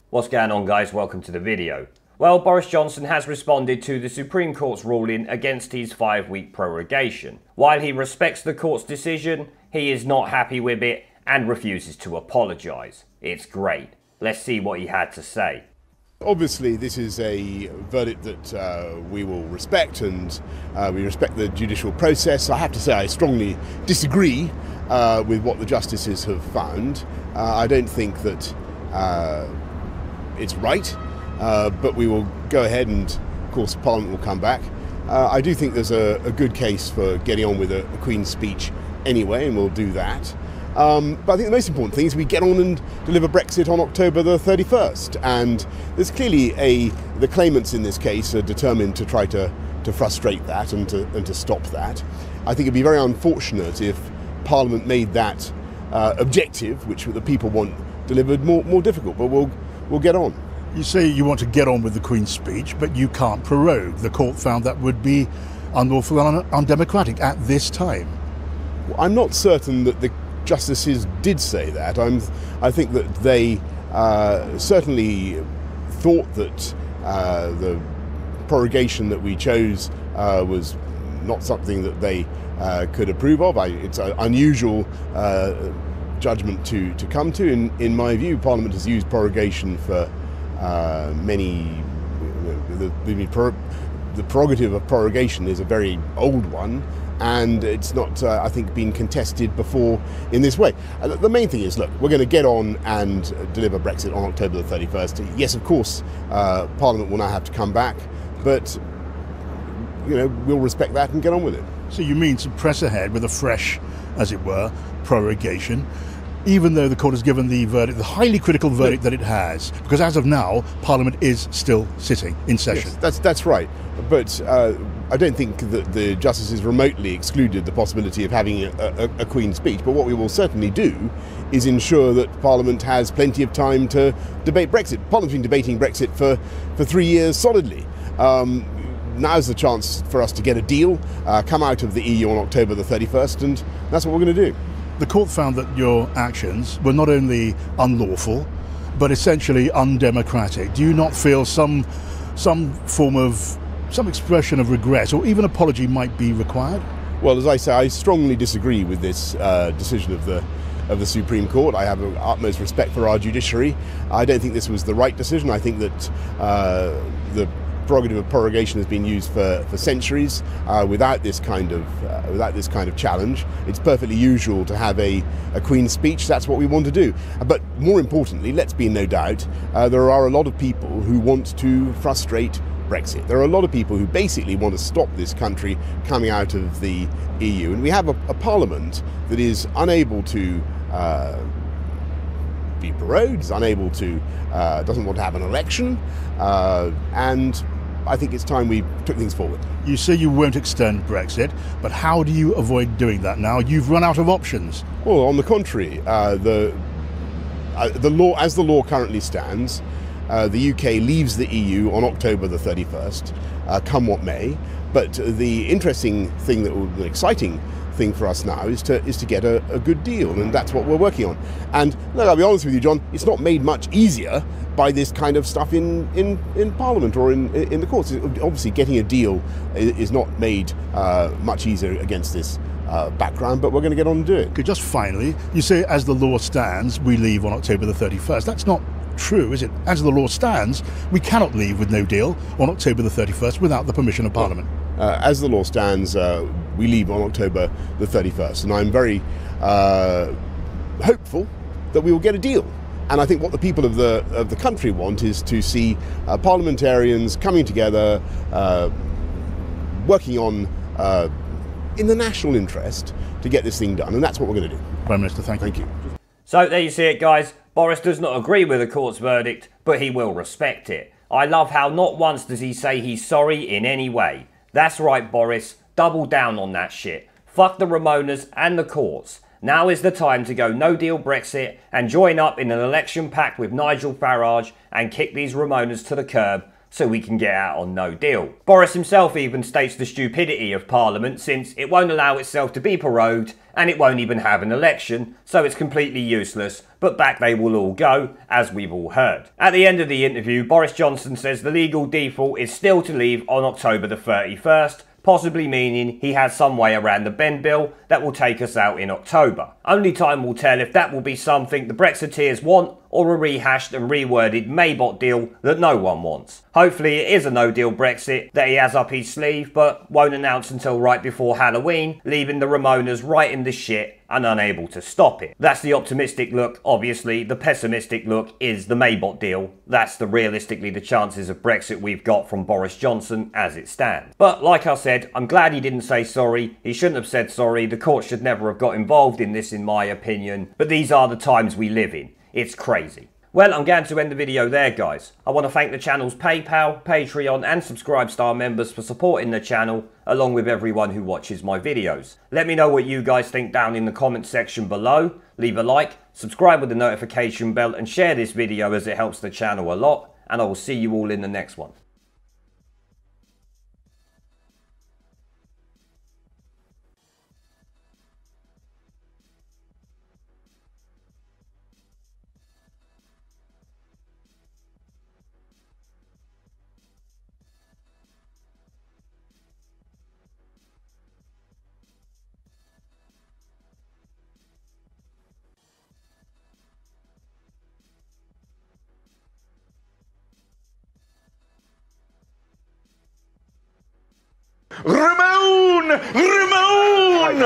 What's going on, guys? Welcome to the video. Well, Boris Johnson has responded to the Supreme Court's ruling against his 5-week prorogation. While he respects the court's decision, he is not happy with it and refuses to apologise. It's great. Let's see what he had to say. Obviously, this is a verdict that we will respect, and we respect the judicial process. I have to say I strongly disagree with what the justices have found. I don't think that it's right, but we will go ahead and, of course, Parliament will come back. I do think there's a good case for getting on with a Queen's speech anyway, and we'll do that. But I think the most important thing is we get on and deliver Brexit on October the 31st. And there's clearly the claimants in this case are determined to try to frustrate that and to stop that. I think it'd be very unfortunate if Parliament made that objective, which the people want, delivered more difficult. But we'll get on. You say you want to get on with the Queen's speech, but you can't prorogue. The court found that would be unlawful and undemocratic at this time. Well, I'm not certain that the justices did say that. I think that they certainly thought that the prorogation that we chose was not something that they could approve of. It's an unusual judgment to come to. In my view, Parliament has used prorogation for many. The prerogative of prorogation is a very old one, and it's not, I think, been contested before in this way. The main thing is, look, we're going to get on and deliver Brexit on October the 31st. Yes, of course, Parliament will now have to come back, but we'll respect that and get on with it. So you mean to press ahead with a fresh, as it were, prorogation, even though the court has given the verdict, the highly critical verdict that it has, because as of now, Parliament is still sitting in session. Yes, that's right. But I don't think that the justices remotely excluded the possibility of having a Queen's speech. But what we will certainly do is ensure that Parliament has plenty of time to debate Brexit. Parliament's been debating Brexit for 3 years solidly. Now's the chance for us to get a deal, come out of the EU on October the 31st, and that's what we're going to do. The court found that your actions were not only unlawful, but essentially undemocratic. Do you not feel some expression of regret or even apology might be required? Well, as I say, I strongly disagree with this decision of the Supreme Court. I have utmost respect for our judiciary. I don't think this was the right decision. I think that the prerogative of prorogation has been used for centuries without this kind of challenge. It's perfectly usual to have a Queen's speech. That's what we want to do. But more importantly, let's be in no doubt, there are a lot of people who want to frustrate Brexit. There are a lot of people who basically want to stop this country coming out of the EU, and we have a Parliament that is unable to be prorogued, is unable to, doesn't want to have an election, and I think it's time we took things forward. You say you won't extend Brexit, but how do you avoid doing that now? You've run out of options. Well, on the contrary, the law, as the law currently stands, the UK leaves the EU on October the 31st, come what may. But the interesting thing, the exciting thing for us now is to get a good deal, and that's what we're working on. And look, I'll be honest with you, John, it's not made much easier by this kind of stuff in Parliament or in the courts. Obviously, getting a deal is not made much easier against this background, but we're going to get on and do it. Okay, just finally, you say as the law stands, we leave on October the 31st. That's not true, is it? As the law stands, we cannot leave with no deal on October the 31st without the permission of Parliament. As the law stands, we leave on October the 31st, and I'm very hopeful that we will get a deal. And I think what the people of the country want is to see parliamentarians coming together, working on in the national interest to get this thing done, and that's what we're going to do. Prime Minister, thank you. Thank you. So there you see it, guys. Boris does not agree with the court's verdict, but he will respect it. I love how not once does he say he's sorry in any way. That's right, Boris. Double down on that shit. Fuck the Ramonas and the courts. Now is the time to go no-deal Brexit and join up in an election pact with Nigel Farage and kick these Ramonas to the curb so we can get out on no deal. Boris himself even states the stupidity of Parliament, since it won't allow itself to be prorogued and it won't even have an election, so it's completely useless, but back they will all go, as we've all heard. At the end of the interview, Boris Johnson says the legal default is still to leave on October the 31st, possibly meaning he has some way around the Ben bill that will take us out in October. Only time will tell if that will be something the Brexiteers want, or a rehashed and reworded Maybot deal that no one wants. Hopefully it is a no-deal Brexit that he has up his sleeve, but won't announce until right before Halloween, leaving the Ramonas right in the shit and unable to stop it. That's the optimistic look. Obviously, the pessimistic look is the Maybot deal. That's realistically the chances of Brexit we've got from Boris Johnson as it stands. But like I said, I'm glad he didn't say sorry. He shouldn't have said sorry. The court should never have got involved in this, in my opinion. But these are the times we live in. It's crazy. Well, I'm going to end the video there, guys. I want to thank the channel's PayPal, Patreon and Subscribe Star members for supporting the channel, along with everyone who watches my videos. Let me know what you guys think down in the comment section below. Leave a like, subscribe with the notification bell and share this video as it helps the channel a lot. And I will see you all in the next one. Ramon! Ramon!